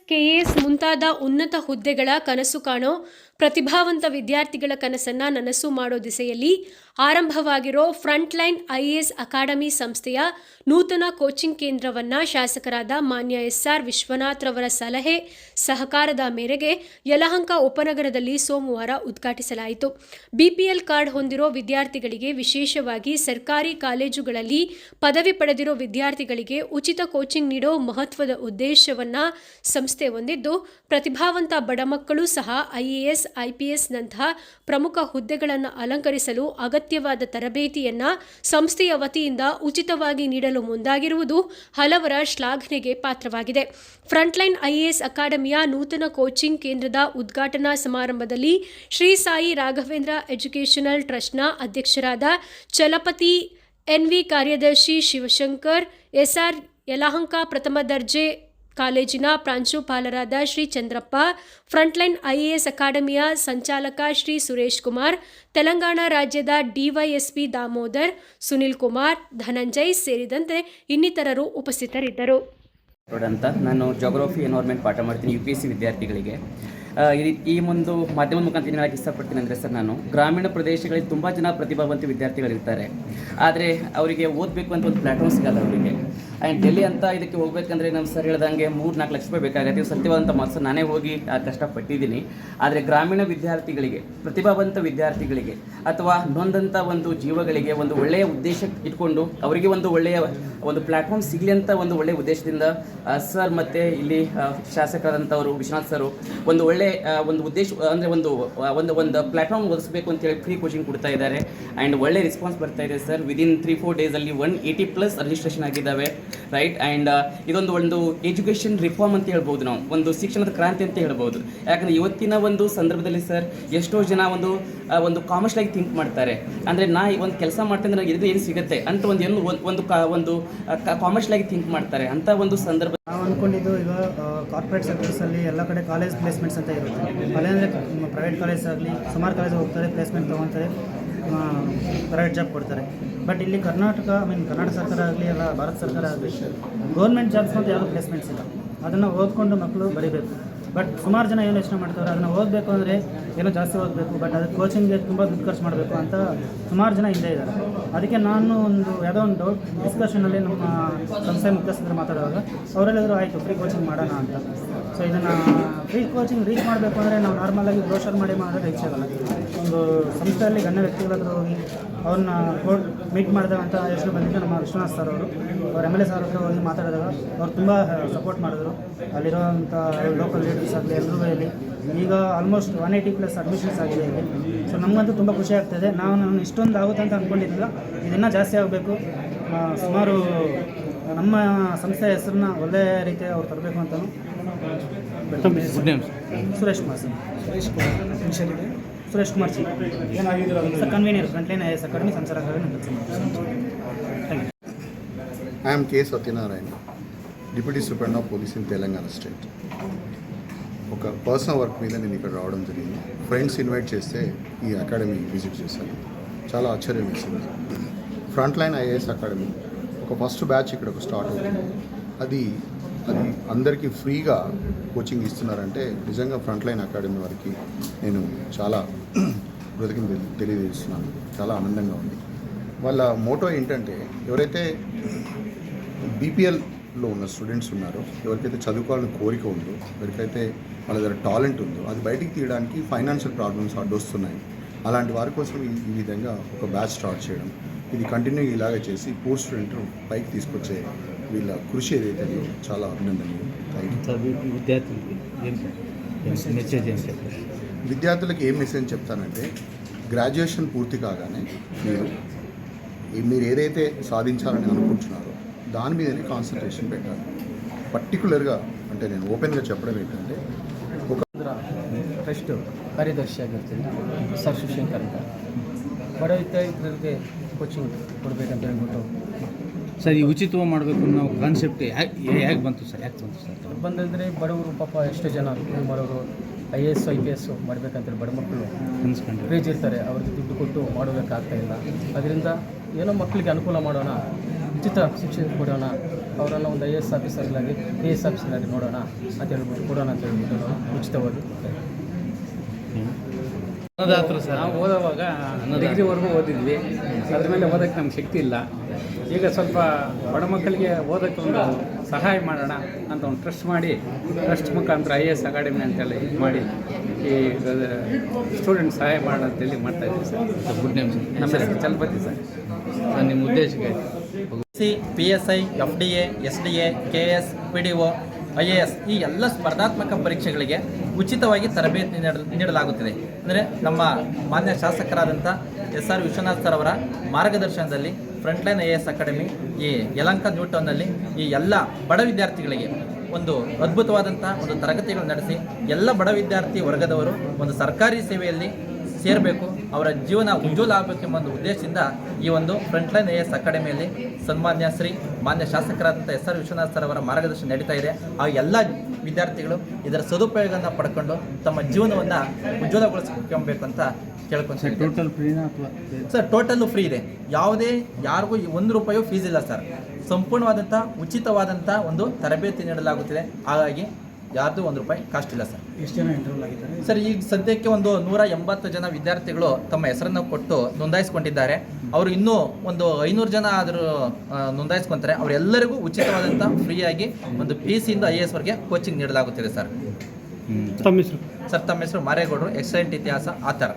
KAS ಮುಂತಾದ ಉನ್ನತ ಹುದ್ದೆಗಳ ಕನಸು ಕಾಣೋ ಪ್ರತಿಭಾವಂತ ವಿದ್ಯಾರ್ಥಿಗಳ ಕನಸನ್ನು ನನಸು ಮಾಡೋ ದಿಸೆಯಲ್ಲಿ ಆರಂಭವಾಗಿರೋ ಫ್ರಂಟ್ಲೈನ್ ಐಎಎಸ್ ಅಕಾಡೆಮಿ ಸಂಸ್ಥೆಯ ನೂತನ ಕೋಚಿಂಗ್ ಕೇಂದ್ರವನ್ನು ಶಾಸಕರಾದ ಮಾನ್ಯ ಎಸ್.ಆರ್. ವಿಶ್ವನಾಥ್ ರವರ ಸಲಹೆ ಸಹಕಾರದ ಮೇರೆಗೆ ಯಲಹಂಕ ಉಪನಗರದಲ್ಲಿ ಸೋಮವಾರ ಉದ್ಘಾಟಿಸಲಾಯಿತು. ಬಿಪಿಎಲ್ ಕಾರ್ಡ್ ಹೊಂದಿರೋ ವಿದ್ಯಾರ್ಥಿಗಳಿಗೆ, ವಿಶೇಷವಾಗಿ ಸರ್ಕಾರಿ ಕಾಲೇಜುಗಳಲ್ಲಿ ಪದವಿ ಪಡೆದಿರೋ ವಿದ್ಯಾರ್ಥಿಗಳಿಗೆ ಉಚಿತ ಕೋಚಿಂಗ್ ನೀಡೋ ಮಹತ್ವದ ಉದ್ದೇಶವನ್ನು ಸಂಸ್ಥೆ ಹೊಂದಿದ್ದು, ಪ್ರತಿಭಾವಂತ ಬಡ ಮಕ್ಕಳು ಸಹ ಐಎಎಸ್, ಐಪಿಎಸ್ನಂತಹ ಪ್ರಮುಖ ಹುದ್ದೆಗಳನ್ನು ಅಲಂಕರಿಸಲು ಅಗತ್ಯವಾದ ತರಬೇತಿಯನ್ನು ಸಂಸ್ಥೆಯ ವತಿಯಿಂದ ಉಚಿತವಾಗಿ ನೀಡಲು ಮುಂದಾಗಿರುವುದು ಹಲವರ ಶ್ಲಾಘನೆಗೆ ಪಾತ್ರವಾಗಿದೆ. ಫ್ರಂಟ್ಲೈನ್ ಐಎಎಸ್ ಅಕಾಡೆಮಿಯ ನೂತನ ಕೋಚಿಂಗ್ ಕೇಂದ್ರದ ಉದ್ಘಾಟನಾ ಸಮಾರಂಭದಲ್ಲಿ ಶ್ರೀ ಸಾಯಿ ರಾಘವೇಂದ್ರ ಎಜುಕೇಷನಲ್ ಟ್ರಸ್ಟ್ನ ಅಧ್ಯಕ್ಷರಾದ ಚಲಪತಿ, ಎನ್ವಿ ಕಾರ್ಯದರ್ಶಿ ಶಿವಶಂಕರ್, ಎಸ್ಆರ್ ಯಲಹಂಕ ಪ್ರಥಮ ದರ್ಜೆ ಕಾಲೇಜಿನ ಪ್ರಾಂಶುಪಾಲರಾದ ಶ್ರೀ ಚಂದ್ರಪ್ಪ, ಫ್ರಂಟ್ಲೈನ್ ಐಎಎಸ್ ಅಕಾಡೆಮಿಯ ಸಂಚಾಲಕ ಶ್ರೀ ಸುರೇಶ್ ಕುಮಾರ್, ತೆಲಂಗಾಣ ರಾಜ್ಯದ ಡಿವೈಎಸ್ಪಿ ದಾಮೋದರ್, ಸುನಿಲ್ ಕುಮಾರ್, ಧನಂಜಯ್ ಸೇರಿದಂತೆ ಇನ್ನಿತರರು ಉಪಸ್ಥಿತರಿದ್ದರು. ನಾನು ಜಾಗ್ರಫಿ ಎನ್ವೈರ್ಮೆಂಟ್ ಪಾಠ ಮಾಡ್ತೀನಿ UPSC ವಿದ್ಯಾರ್ಥಿಗಳಿಗೆ. ಈ ಒಂದು ಮಾಧ್ಯಮದ ಮುಖಾಂತರ ಏನು ಹೇಳಕ್ಕೆ ಇಷ್ಟಪಡ್ತೀನಿ ಅಂದರೆ ಸರ್, ನಾನು ಗ್ರಾಮೀಣ ಪ್ರದೇಶಗಳಲ್ಲಿ ತುಂಬ ಜನ ಪ್ರತಿಭಾವಂತ ವಿದ್ಯಾರ್ಥಿಗಳಿರ್ತಾರೆ. ಆದರೆ ಅವರಿಗೆ ಓದಬೇಕು ಅಂತ ಒಂದು ಪ್ಲ್ಯಾಟ್ಫಾರ್ಮ್ ಸಿಗಲ್ಲ ಅವರಿಗೆ. ಆ್ಯಂಡ್ ಡೆಲ್ಲಿ ಅಂತ ಇದಕ್ಕೆ ಹೋಗಬೇಕಂದ್ರೆ ನಮ್ಮ ಸರ್ ಹೇಳ್ದಂಗೆ 3-4 ಲಕ್ಷ ರೂಪಾಯಿ ಬೇಕಾಗುತ್ತೆ. ಇದು ಸತ್ಯವಾದಂಥ ಮಾತು. ನಾನೇ ಹೋಗಿ ಕಷ್ಟಪಟ್ಟಿದ್ದೀನಿ. ಆದರೆ ಗ್ರಾಮೀಣ ವಿದ್ಯಾರ್ಥಿಗಳಿಗೆ, ಪ್ರತಿಭಾವಂತ ವಿದ್ಯಾರ್ಥಿಗಳಿಗೆ ಅಥವಾ ನೊಂದಂಥ ಒಂದು ಜೀವಗಳಿಗೆ ಒಂದು ಒಳ್ಳೆಯ ಉದ್ದೇಶ ಇಟ್ಕೊಂಡು ಅವರಿಗೆ ಒಂದು ಒಳ್ಳೆಯ ಒಂದು ಪ್ಲ್ಯಾಟ್ಫಾರ್ಮ್ ಸಿಗಲಿ ಅಂತ ಒಂದು ಒಳ್ಳೆಯ ಉದ್ದೇಶದಿಂದ ಸರ್ ಮತ್ತು ಇಲ್ಲಿ ಶಾಸಕರಾದಂಥವರು ವಿಶ್ವನಾಥ್ ಸರು ಒಂದು ಒಳ್ಳೆಯ ಒಂದು ಉದ್ದೇಶ ಅಂದರೆ ಒಂದು ಪ್ಲ್ಯಾಟ್ಫಾರ್ಮ್ ಒದಗಿಸಬೇಕು ಅಂತೇಳಿ ಫ್ರೀ ಕೋಚಿಂಗ್ ಕೊಡ್ತಾ ಇದ್ದಾರೆ. ಆ್ಯಂಡ್ ಒಳ್ಳೆ ರೆಸ್ಪಾನ್ಸ್ ಬರ್ತಾ ಇದೆ ಸರ್. ವಿದಿನ್ 3-4 ಡೇಸಲ್ಲಿ 180+ ರಿಜಿಸ್ಟ್ರೇಷನ್ ಆಗಿದ್ದಾವೆ, ರೈಟ್. ಆ್ಯಂಡ್ ಇದೊಂದು ಎಜುಕೇಷನ್ ರಿಫಾರ್ಮ್ ಅಂತ ಹೇಳ್ಬೋದು, ನಾವು ಒಂದು ಶಿಕ್ಷಣದ ಕ್ರಾಂತಿ ಅಂತ ಹೇಳ್ಬೋದು. ಯಾಕಂದರೆ ಇವತ್ತಿನ ಒಂದು ಸಂದರ್ಭದಲ್ಲಿ ಸರ್ ಎಷ್ಟೋ ಜನ ಒಂದು ಕಾಮರ್ಷಿಯಲಾಗಿ ಥಿಂಕ್ ಮಾಡ್ತಾರೆ. ಅಂದರೆ ಒಂದು ಕೆಲಸ ಮಾಡ್ತೀನಿ ಅಂದರೆ ಇದು ಏನು ಸಿಗುತ್ತೆ ಅಂತ ಒಂದು ಕಾಮರ್ಷಿಯಲಾಗಿ ಥಿಂಕ್ ಮಾಡ್ತಾರೆ. ಅಂಥ ಒಂದು ಸಂದರ್ಭ ನಾವು ಅಂದ್ಕೊಂಡಿದ್ದು ಈಗ ಕಾರ್ಪೊರೇಟ್ ಸೆಕ್ಟರ್ಸಲ್ಲಿ ಎಲ್ಲ ಕಡೆ ಕಾಲೇಜ್ ಪ್ಲೇಸ್ಮೆಂಟ್ಸ್ ಅಂತ ಇರುತ್ತೆ. ಅಲ್ಲೇಂದರೆ ಪ್ರೈವೇಟ್ ಕಾಲೇಜ್ ಆಗಲಿ ಸುಮಾರು ಕಾಲೇಜ್ ಹೋಗ್ತಾರೆ, ಪ್ಲೇಸ್ಮೆಂಟ್ ತೊಗೊತಾರೆ, ಪ್ರೈವೇಟ್ ಜಾಬ್ ಕೊಡ್ತಾರೆ. ಬಟ್ ಇಲ್ಲಿ ಕರ್ನಾಟಕ ಸರ್ಕಾರ ಆಗಲಿ ಅಲ್ಲ ಭಾರತ ಸರ್ಕಾರ ಆಗಲಿ ಗೌರ್ಮೆಂಟ್ ಜಾಬ್ಸ್ ಅಂತ ಯಾವುದೂ ಪ್ಲೇಸ್ಮೆಂಟ್ಸ್ ಇಲ್ಲ. ಅದನ್ನು ಓದ್ಕೊಂಡು ಮಕ್ಕಳು ಬರೀಬೇಕು. ಬಟ್ ಸುಮಾರು ಜನ ಏನು ಯೋಚನೆ ಮಾಡ್ತಾರೆ, ಅದನ್ನು ಓದಬೇಕು ಅಂದರೆ ಏನೋ ಜಾಸ್ತಿ ಓದಬೇಕು, ಬಟ್ ಅದಕ್ಕೆ ಕೋಚಿಂಗ್ಗೆ ತುಂಬ ದುಡ್ಡು ಖರ್ಚು ಮಾಡಬೇಕು ಅಂತ ಸುಮಾರು ಜನ ಹಿಂದೆ ಇದ್ದಾರೆ. ಅದಕ್ಕೆ ನಾನು ಯಾವುದೋ ಒಂದು ಡೌಟ್ ಡಿಸ್ಕಷನಲ್ಲಿ ನಮ್ಮ ಸಂಸ್ಥೆ ಮುಖ್ಯಸ್ಥರು ಮಾತಾಡುವಾಗ ಅವರೆಲ್ಲರೂ ಆಯಿತು ಫ್ರೀ ಕೋಚಿಂಗ್ ಮಾಡೋಣ ಅಂತ. ಸೊ ಇದನ್ನು ಫ್ರೀ ಕೋಚಿಂಗ್ ರೀಚ್ ಮಾಡಬೇಕು ಅಂದರೆ ನಾವು ನಾರ್ಮಲಾಗಿ ಬ್ರೋಷರ್ ಮಾಡೋದು ರೀಚ್ ಆಗಲ್ಲ. ಒಂದು ಸಂಸ್ಥೆಯಲ್ಲಿ ಗಣ್ಯ ವ್ಯಕ್ತಿಗಳ ಹತ್ರ ಹೋಗಿ ಅವ್ರನ್ನ ಮೀಟ್ ಮಾಡಿದಾಗ ಅಂತ ಎಷ್ಟು ಬಂದಿದ್ದು ನಮ್ಮ ವಿಶ್ವನಾಥ್ ಸರ್ ಅವರು MLA ಸರ್ ಹತ್ರ ಹೋಗಿ ಮಾತಾಡಿದಾಗ ಅವ್ರು ತುಂಬ ಸಪೋರ್ಟ್ ಮಾಡಿದ್ರು. ಅಲ್ಲಿರೋವಂಥ ಲೋಕಲ್ ಲೀಡರ್ಸ್ ಆಗಲಿ ಎಲ್ಲರೂ ಇಲ್ಲಿ ಈಗ ಆಲ್ಮೋಸ್ಟ್ 180+ ಅಡ್ಮಿಷನ್ಸ್ ಆಗಿದೆ ಇಲ್ಲಿ. ಸೊ ನಮಗಂತೂ ತುಂಬ ಖುಷಿ ಆಗ್ತಾಯಿದೆ. ನಾನು ಇಷ್ಟೊಂದು ಆಗುತ್ತೆ ಅಂತ ಅಂದ್ಕೊಂಡಿದ್ದಿಲ್ಲ. ಇದನ್ನು ಜಾಸ್ತಿ ಆಗಬೇಕು. ಸುಮಾರು ನಮ್ಮ ಸಂಸ್ಥೆಯ ಹೆಸರನ್ನ ಒಳ್ಳೆ ರೀತಿಯ ಅವ್ರು ತರಬೇಕು ಅಂತಲೂ. Suresh Kumar sir convener Frontline IAS academy ಸಂಚಾಲಕರಾಗಿ ಕೆಲಸ ಮಾಡ್ತೀನಿ. I am K. Satyanarayan, Deputy Superintendent of Police in Telangana State. ఒక పర్సనల్ వర్క్ మీద నేను ఇక్కడ రావడం జరిగింది. ఫ్రెండ్స్ ఇన్వైట్ చేస్తే ఈ అకాడమీ విజిట్ చేశాను. చాలా ఆశ్చర్యం వేసింది. ఫ్రంట్ లైన్ ఐఏఎస్ అకాడమీ ఒక ఫస్ట్ బ్యాచ్ ఇక్కడ స్టార్ట్ అవుతుంది. అది అందరికీ ఫ్రీగా కోచింగ్ ఇస్తున్నారంటే నిజంగా ఫ్రంట్ లైన్ అకాడమీ వారికి నేను చాలా కృతజ్ఞతలు తెలియజేస్తున్నాను. చాలా ఆనందంగా ఉంది. వాళ్ళ మోటో ఏంటంటే ఎవరైతే BPLలో ఉన్న స్టూడెంట్స్ ఉన్నారో, ఎవరికైతే చదువుకోవాలని కోరిక ఉందో, ఎవరికైతే వాళ్ళ దగ్గర టాలెంట్ ఉందో అది బయటికి తీయడానికి ఫైనాన్షియల్ ప్రాబ్లమ్స్ అడ్డొస్తున్నాయి. అలాంటి వారి కోసం ఈ విధంగా ఒక బ్యాచ్ స్టార్ట్ చేయడం, ఇది కంటిన్యూ ఇలాగే చేసి పూర్ స్టూడెంట్ పైకి తీసుకొచ్చే వీళ్ళ కృషి ఏదైతే చాలా అభినందనీయం. విద్యార్థులకు ఏం మెసేజ్ చెప్తానంటే, గ్రాడ్యుయేషన్ పూర్తి కాగానే మీరు ఏదైతే సాధించాలని అనుకుంటున్నారో దాని మీదనే కాన్సన్ట్రేషన్ పెట్టాలి. ಪರ್ಟಿಕ್ಯುಲರ್గా అంటే నేను ಓಪನ್గా చెప్పడం ఏంటంటే, ఒక ಟ್ರಸ್ಟ್ ಕಾರ್ಯದರ್ಶಿ ಆಗಿರ್ತೀನಿ ಸರ್ ಶಿವಶಂಕರ್ ಅಂತ. ಬಡ ವಿದ್ಯಾರ್ಥಿಗಳಿಗೆ ಕೋಚಿಂಗ್ ಕೊಡಬೇಕಂತ ಹೇಳ್ಬಿಟ್ಟು ಸರ್ ಈ ಉಚಿತವಾಗಿ ಮಾಡಬೇಕು ಅನ್ನೋ ಕಾನ್ಸೆಪ್ಟ್ ಹೇಗೆ ಬಂತು ಸರ್? ಬಂದಂದರೆ ಬಡವರು ಪಾಪ ಎಷ್ಟು ಜನ ಮಾಡೋರು IAS IPS ಮಾಡಬೇಕಂತೇಳಿ ಬಡ ಮಕ್ಕಳು ಪೇಜ್ ಇರ್ತಾರೆ, ಅವ್ರಿಗೆ ದುಡ್ಡು ಕೊಟ್ಟು ಮಾಡೋದಕ್ಕಾಗ್ತಾಯಿಲ್ಲ. ಅದರಿಂದ ಏನೋ ಮಕ್ಕಳಿಗೆ ಅನುಕೂಲ ಮಾಡೋಣ, ಉಚಿತ ಶಿಕ್ಷಣ ಕೊಡೋಣ ಅವರೆಲ್ಲ ಒಂದು IAS ಆಫೀಸರ್ಲಾಗಿ AS ಆಫೀಸರ್ಲಾಗಿ ನೋಡೋಣ ಅಂತ ಹೇಳ್ಬಿಟ್ಟು ಕೊಡೋಣ ಅಂತ ಹೇಳ್ಬಿಟ್ಟು ನಾವು ಉಚಿತವಾಗಿ ಅನ್ನದಾತರು ಸರ್ ನಾವು ಓದೋವಾಗ ಡಿಗ್ರಿವರೆಗೂ ಓದಿದ್ವಿ, ಅದ್ರ ಮೇಲೆ ಓದೋಕ್ಕೆ ನಮ್ಗೆ ಶಕ್ತಿ ಇಲ್ಲ. ಈಗ ಸ್ವಲ್ಪ ಬಡ ಮಕ್ಕಳಿಗೆ ಓದೋಕ್ಕೆ ಒಂದು ಸಹಾಯ ಮಾಡೋಣ ಅಂತ ಒಂದು ಟ್ರಸ್ಟ್ ಮುಖಾಂತರ IAS ಅಕಾಡೆಮಿ ಅಂತೇಳಿ ಇದು ಮಾಡಿ ಈ ಸ್ಟೂಡೆಂಟ್ ಸಹಾಯ ಮಾಡೋಣ ಅಂತೇಳಿ ಮಾಡ್ತಾಯಿದ್ದೀವಿ ಸರ್. Good name sir. ನಮ್ಮ ಹೆಸರು ಚಲಪತಿ ಸರ್. ನಿಮ್ಮ ಉದ್ದೇಶಕ್ಕೆ PSI, FDA, SDA, KS, PDO, IAS ಈ ಎಲ್ಲ ಸ್ಪರ್ಧಾತ್ಮಕ ಪರೀಕ್ಷೆಗಳಿಗೆ ಉಚಿತವಾಗಿ ತರಬೇತಿ ನೀಡಲಾಗುತ್ತಿದೆ. ಅಂದರೆ ನಮ್ಮ ಮಾನ್ಯ ಶಾಸಕರಾದಂಥ SR ವಿಶ್ವನಾಥ್ ಸರ್ ಅವರ ಮಾರ್ಗದರ್ಶನದಲ್ಲಿ ಫ್ರಂಟ್ಲೈನ್ IAS ಅಕಾಡೆಮಿ ಈ ಯಲಹಂಕ ನ್ಯೂ ಟೌನ್ನಲ್ಲಿ ಈ ಎಲ್ಲ ಬಡ ವಿದ್ಯಾರ್ಥಿಗಳಿಗೆ ಒಂದು ಅದ್ಭುತವಾದಂಥ ಒಂದು ತರಗತಿಗಳು ನಡೆಸಿ ಎಲ್ಲ ಬಡ ವಿದ್ಯಾರ್ಥಿ ವರ್ಗದವರು ಒಂದು ಸರ್ಕಾರಿ ಸೇವೆಯಲ್ಲಿ ಸೇರಬೇಕು, ಅವರ ಜೀವನ ಉಜ್ವಲ ಆಗಬೇಕೆಂಬ ಒಂದು ಉದ್ದೇಶದಿಂದ ಈ ಒಂದು ಫ್ರಂಟ್ಲೈನ್ IAS ಅಕಾಡೆಮಿಯಲ್ಲಿ ಸನ್ಮಾನ್ಯ ಮಾನ್ಯ ಶಾಸಕರಾದಂಥ SR ವಿಶ್ವನಾಥ್ ಸರ್ ಅವರ ಮಾರ್ಗದರ್ಶನ ನಡೀತಾ ಇದೆ. ಆ ಎಲ್ಲ ವಿದ್ಯಾರ್ಥಿಗಳು ಇದರ ಸದುಪಯೋಗವನ್ನು ಪಡ್ಕೊಂಡು ತಮ್ಮ ಜೀವನವನ್ನು ಉಜ್ವಲಗೊಳಿಸ್ಕೊಬೇಕು ಅಂತ ಕೇಳ್ಕೊಂಡು ಟೋಟಲ್ ಫ್ರೀನಾ ಅಥವಾ ಸರ್ ಟೋಟಲ್ಲು ಫ್ರೀ ಇದೆ. ಯಾವುದೇ ಯಾರಿಗೂ ₹1 ಫೀಸ್ ಇಲ್ಲ ಸರ್. ಸಂಪೂರ್ಣವಾದಂಥ ಉಚಿತವಾದಂಥ ಒಂದು ತರಬೇತಿ ನೀಡಲಾಗುತ್ತಿದೆ. ಹಾಗಾಗಿ ಯಾರ್ದು ₹1 ಕಾಸ್ಟ್ ಇಲ್ಲ ಸರ್. ಎಷ್ಟು ಜನ ಎಂಟ್ರೋಲ್ ಆಗಿದ್ದಾರೆ ಸರ್ ಈಗ ಸದ್ಯಕ್ಕೆ ಒಂದು 180 ಜನ ವಿದ್ಯಾರ್ಥಿಗಳು ತಮ್ಮ ಹೆಸರನ್ನು ಕೊಟ್ಟು ನೋಂದಾಯಿಸ್ಕೊಂಡಿದ್ದಾರೆ. ಅವರು ಇನ್ನೂ ಒಂದು 500 ಜನ ಆದರೂ ನೋಂದಾಯಿಸ್ಕೊತಾರೆ. ಅವರೆಲ್ಲರಿಗೂ ಉಚಿತವಾದಂಥ ಫ್ರೀಯಾಗಿ ಒಂದು PC ಇಂದ IAS ವರೆಗೆ ಕೋಚಿಂಗ್ ನೀಡಲಾಗುತ್ತಿದೆ ಸರ್. ತಮ್ಮ ಹೆಸರು? ಸರ್ ತಮ್ಮ ಹೆಸರು ಮಾರೇಗೌಡರು, ಎಕ್ಸಲೆಂಟ್ ಇತಿಹಾಸ ಆಥರ್.